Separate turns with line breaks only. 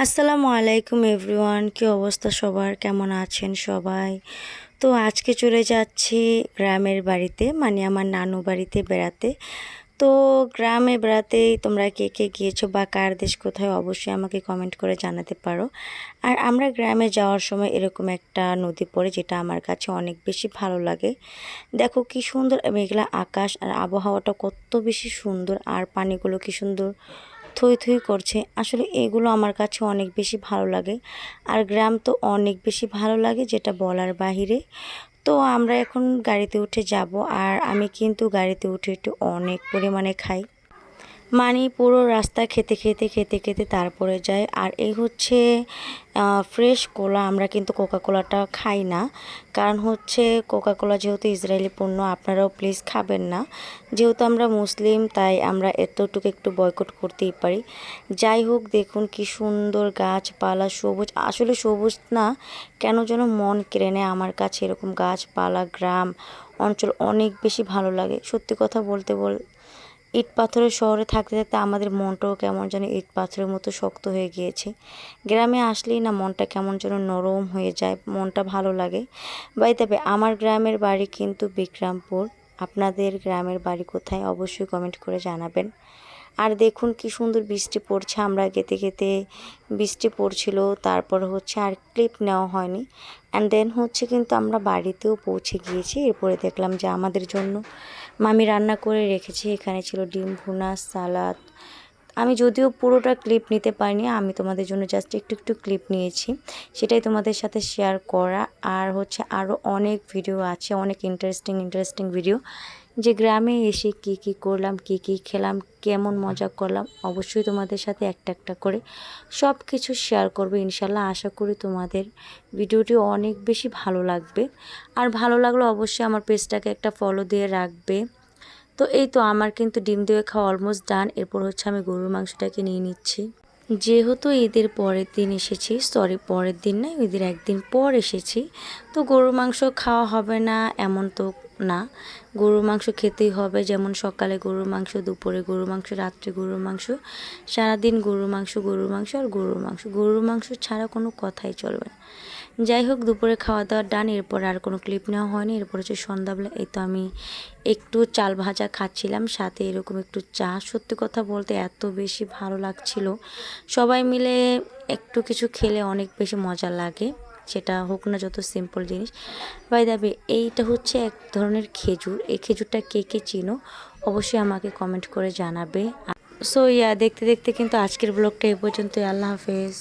আসসালামু আলাইকুম এভরিওয়ান, কি অবস্থা সবার, কেমন আছেন সবাই? তো আজকে চলে যাচ্ছি গ্রামের বাড়িতে, মানে আমার নানু বাড়িতে বেড়াতে। তো গ্রামে বেড়াতেই তোমরা কে কে গিয়েছো বা কার দেশ কোথায়, অবশ্যই আমাকে কমেন্ট করে জানাতে পারো। আর আমরা গ্রামে যাওয়ার সময় এরকম একটা নদী পড়ে, যেটা আমার কাছে অনেক বেশি ভালো লাগে। দেখো কি সুন্দর মেঘলা আকাশ, আর আবহাওয়াটা কত বেশি সুন্দর, আর পানিগুলো কি সুন্দর থই থই করছে। আসলে এগুলো আমার কাছে অনেক বেশি ভালো লাগে। আর গ্রাম তো অনেক বেশি ভালো লাগে, যেটা বলার বাহিরে। তো আমরা এখন গাড়িতে উঠে যাব, আর আমি কিন্তু গাড়িতে উঠে একটু অনেক পরিমাণে খাই, মানে পুরো রাস্তা খেতে খেতে খেতে খেতে তারপরে যায়। আর এই হচ্ছে ফ্রেশ কোলা। আমরা কিন্তু কোকা কোলাটা খাই না, কারণ হচ্ছে কোকা কোলা যেহেতু ইসরায়েলি পণ্য, আপনারাও প্লিজ খাবেন না। যেহেতু আমরা মুসলিম, তাই আমরা এতটুকু একটু বয়কট করতেই পারি। যাই হোক, দেখুন কি সুন্দর গাছপালা, সবুজ। আসলে সবুজ না, কেন যেন মন কেড়ে নেয় আমার কাছে। এরকম গাছপালা, গ্রাম অঞ্চল অনেক বেশি ভালো লাগে। সত্যি কথা বলতে ইট পাথরের শহরে থাকতে থাকতে আমাদের মনটাও কেমন যেন ইট পাথরের মতো শক্ত হয়ে গিয়েছে। গ্রামে আসলেই না মনটা কেমন যেন নরম হয়ে যায়, মনটা ভালো লাগে। তবে আমার গ্রামের বাড়ি কিন্তু বিক্রমপুর। আপনাদের গ্রামের বাড়ি কোথায়, অবশ্যই কমেন্ট করে জানাবেন। আর দেখুন কি সুন্দর বৃষ্টি পড়ছে, আমরা গেতে গেতে বৃষ্টি পড়ছিল। তারপর হচ্ছে আর ক্লিপ নেওয়া হয়নি। অ্যান্ড দেন হচ্ছে কিন্তু আমরা বাড়িতেও পৌঁছে গিয়েছি। এরপরে দেখলাম যে আমাদের জন্য মামি রান্না করে রেখেছে। এখানে ছিল ডিম ভুনা, সালাদ। আমি যদিও পুরোটা ক্লিপ নিতে পারিনি, আমি তোমাদের জন্য জাস্ট একটু একটু ক্লিপ নিয়েছি, সেটাই তোমাদের সাথে শেয়ার করা। আর হচ্ছে আরও অনেক ভিডিও আছে, অনেক ইন্টারেস্টিং ভিডিও, যে গ্রামে এসে কি কি করলাম, কি কি খেলাম, কেমন মজা করলাম, অবশ্যই তোমাদের সাথে একটা একটা করে সব কিছু শেয়ার করবে ইনশাল্লাহ। আশা করি তোমাদের ভিডিওটি অনেক বেশি ভালো লাগবে। আর ভালো লাগলে অবশ্যই আমার পেজটাকে একটা ফলো দিয়ে রাখবে। তো এই তো আমার কিন্তু ডিম দিয়ে খাওয়া অলমোস্ট ডান। এরপর হচ্ছে আমি গরুর মাংসটাকে নিয়ে নিচ্ছি। যেহেতু ঈদের পরের দিন এসেছি, সরি পরের দিন না, ঈদের একদিন পর এসেছি, তো গরুর মাংস খাওয়া হবে না এমন তো না। গরুর মাংস খেতেই হবে। যেমন সকালে গরুর মাংস, দুপুরে গরুর মাংস, রাত্রে গরুর মাংস, সারাদিন গরুর মাংস গরুর মাংস আর গরুর মাংস। গরুর মাংস ছাড়া কোনো কথাই চলবে না। যাই হোক, দুপুরে খাওয়া দাওয়া ডান। এরপর আর কোনো ক্লিপ নেওয়া হয়নি। এরপর হচ্ছে সন্ধ্যাবেলা, এই তো আমি একটু চাল ভাজা খাচ্ছিলাম, সাথে এরকম একটু চা। সত্যি কথা বলতে এত বেশি ভালো লাগছিল। সবাই মিলে একটু কিছু খেলে অনেক বেশি মজা লাগে, সেটা হোক না যত সিম্পল জিনিস। দাবি এইটা হচ্ছে এক ধরনের খেজুর। এই খেজুরটা কে কে চিনো, অবশ্যই আমাকে কমেন্ট করে জানাবে। সো দেখতে দেখতে কিন্তু আজকের ব্লগটা এই পর্যন্তই। আল্লাহ হাফেজ।